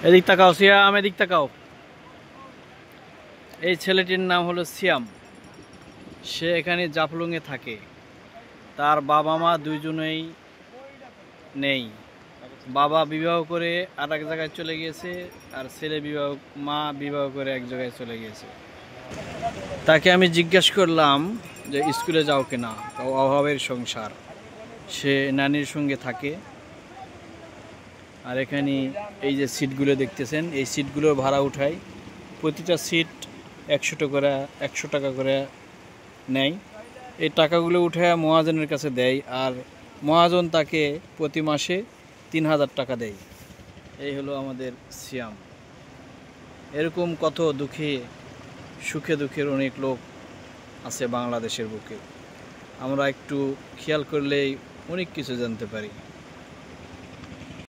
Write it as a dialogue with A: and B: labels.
A: এদিক তাকাও সিয়াম, এদিক তাকাও। এই ছেলেটির নাম হলো সিয়াম। সে এখানে জাফলংয়ে থাকে। তার বাবা মা দুইজনেই নেই। বাবা বিবাহ করে আর এক জায়গায় চলে গিয়েছে, আর ছেলে মা বিবাহ করে এক জায়গায় চলে গিয়েছে। তাকে আমি জিজ্ঞাসা করলাম যে স্কুলে যাও কিনা, অভাবের সংসার। সে নানির সঙ্গে থাকে। আর এখানে এই যে সিটগুলো দেখতেছেন, এই সিটগুলোর ভাড়া উঠায়। প্রতিটা সিট 100 টাকা করে নেয়। এই টাকাগুলো উঠায় মহাজনের কাছে দেয়, আর মহাজন তাকে প্রতি মাসে 3000 টাকা দেয়। এই হলো আমাদের সিয়াম। এরকম কত সুখে দুঃখের অনেক লোক আছে বাংলাদেশের বুকে। আমরা একটু খেয়াল করলেই অনেক কিছু জানতে পারি।